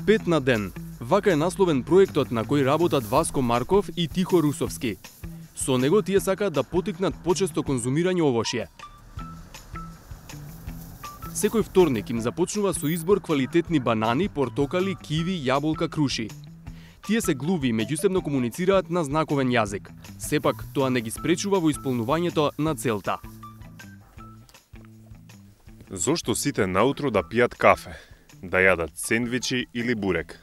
5 на ден. Вака е насловен проектот на кој работат Васко Марков и Тихо Русовски. Со него тие сакаат да потикнат почесто конзумирање овошје. Секој вторник им започнува со избор квалитетни банани, портокали, киви, јаболка, круши. Тие се глуви и меѓусебно комуницираат на знаковен јазик. Сепак, тоа не ги спречува во исполнувањето на целта. Зошто сите наутро да пијат кафе, да јадат сендвичи или бурек?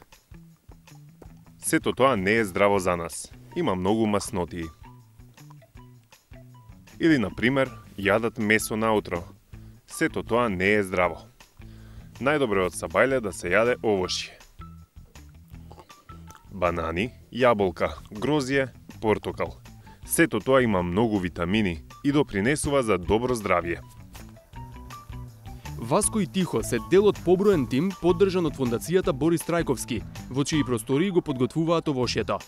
Сето тоа не е здраво за нас. Има многу маснотии. Или, например, јадат месо наутро. Сето тоа не е здраво. Најдобро е од сабајле да се јаде овошје. Банани, јаболка, грозје, портокал. Сето тоа има многу витамини и допринесува за добро здравје. Васко и Тихо се дел од поброен тим поддржан од фондацијата Борис Трајковски, во чии простории го подготвуваат овошјето.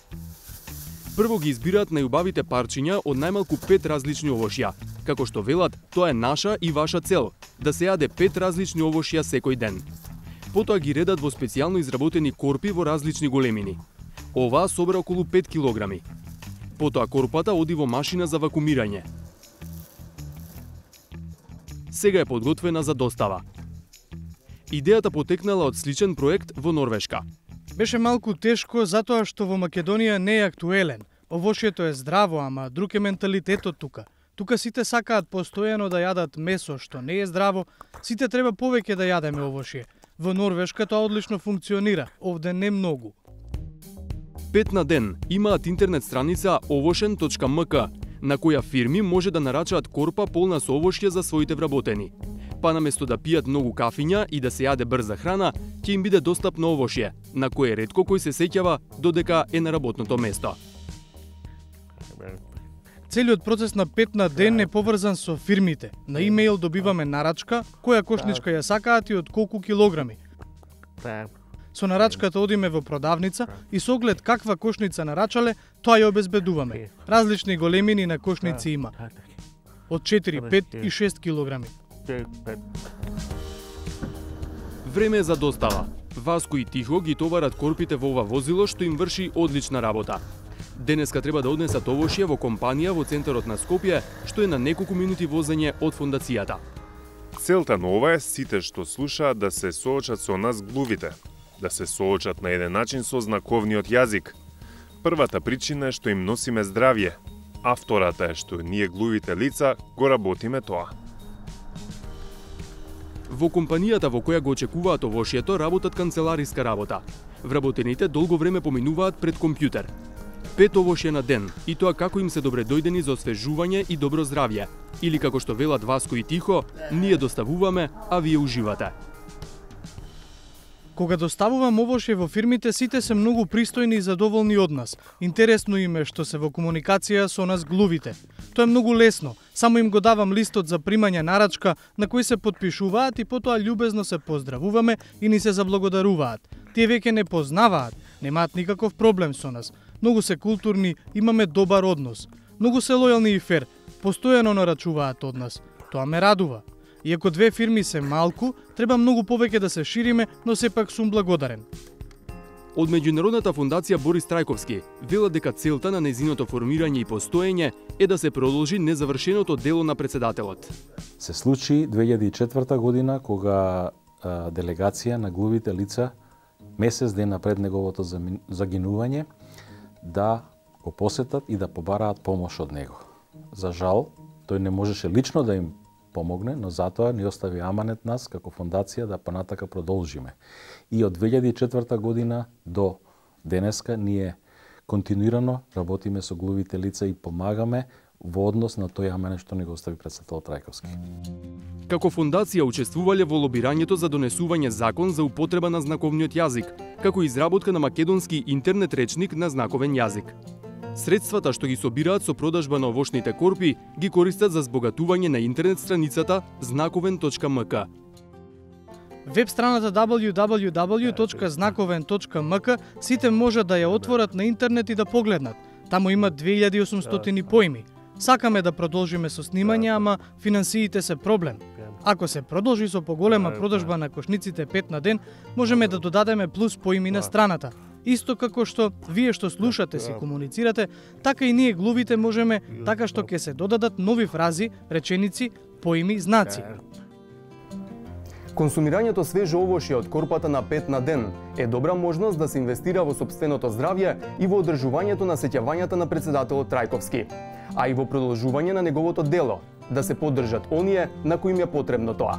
Прво ги избираат најубавите парчиња од најмалку 5 различни овошја. Како што велат, тоа е наша и ваша цел, да се јаде 5 различни овошја секој ден. Потоа ги редат во специјално изработени корпи во различни големини. Оваа собра околу 5 килограми. Потоа корпата оди во машина за вакуумирање. Сега е подготвена за достава. Идејата потекнала од сличен проект во Норвешка. Беше малку тешко затоа што во Македонија не е актуелен. Овошјето е здраво, ама друг е менталитетот тука. Тука сите сакаат постојано да јадат месо што не е здраво, сите треба повеќе да јадеме овошје. Во Норвешка тоа одлично функционира, овде не многу. 5 на ден имаат интернет страница ovoshen.mk, на која фирми може да нарачаат корпа полна со овошје за своите вработени. Па наместо да пијат многу кафиња и да се јаде брза храна, ќе им биде достапно овошје, на кое ретко кој се сеќава додека е на работното место. Целиот процес на 5 на ден е поврзан со фирмите. На имејл добиваме нарачка, која кошничка ја сакаат и од колку килограми. Со нарачката одиме во продавница и со оглед каква кошница нарачале, тоа ја обезбедуваме. Различни големини на кошници има. Од 4, 5 и 6 килограми. Време е за достава. Васко и Тихо ги товарат корпите во ова возило што им врши одлична работа. Денеска треба да однесат овошје во компанија во центарот на Скопје, што е на неколку минути возење од фондацијата. Целта на ова е сите што слушаат да се соочат со нас глувите, да се соочат на еден начин со знаковниот јазик. Првата причина е што им носиме здравје, а втората е што ние глувите лица го работиме тоа. Во компанијата во која го очекуваат овошјето работат канцелариска работа. Вработените долго време поминуваат пред компјутер. 5 овошје на ден, и тоа како им се добре дојдени за освежување и добро здравје. Или како што велат Васко и Тихо, ние доставуваме, а вие уживате. Кога доставувам овошје во фирмите, сите се многу пристојни и задоволни од нас. Интересно им е што се во комуникација со нас глувите. Тоа е многу лесно. Само им го давам листот за примање нарачка на кој се подпишуваат и потоа љубезно се поздравуваме и ни се заблагодаруваат. Тие веќе не познаваат, немаат никаков проблем со нас. Многу се културни, имаме добар однос. Многу се лојални и фер, постојано нарачуваат од нас. Тоа ме радува. Иако две фирми се малку, треба многу повеќе да се шириме, но сепак сум благодарен. Од Меѓународната фондација Борис Трајковски велат дека целта на нејзиното формирање и постоење е да се продолжи незавршеното дело на председателот. Се случи 2004 година кога делегација на глувите лица месец ден напред неговото загинување да го посетат и да побараат помош од него. За жал, тој не можеше лично да им помогне, но затоа ни остави аманет нас како фондација да понатака продолжиме. И од 2004 година до денеска ние континуирано работиме со глувите лица и помагаме во однос на тој аманет што ни го остави председател Трајковски. Како фондација учествувале во лобирањето за донесување закон за употреба на знаковниот јазик, како изработка на македонски интернет речник на знаковен јазик. Средствата што ги собираат со продажба на овошните корпи ги користат за збогатување на интернет страницата znakoven.mk. Веб страната www.znakoven.mk сите можат да ја отворат на интернет и да погледнат. Таму има 2800 поими. Сакаме да продолжиме со снимање, ама финансиите се проблем. Ако се продолжи со поголема продажба на кошниците 5 на ден, можеме да додадеме плюс поими на страната. Исто како што вие што слушате си комуницирате, така и ние глувите можеме така што ќе се додадат нови фрази, реченици, поими, знаци. Консумирањето свежо овошје од корпата на 5 на ден е добра можност да се инвестира во сопственото здравје и во одржувањето на сеќавањата на председателот Трајковски, а и во продолжување на неговото дело, да се поддржат оние на кои им е потребно тоа.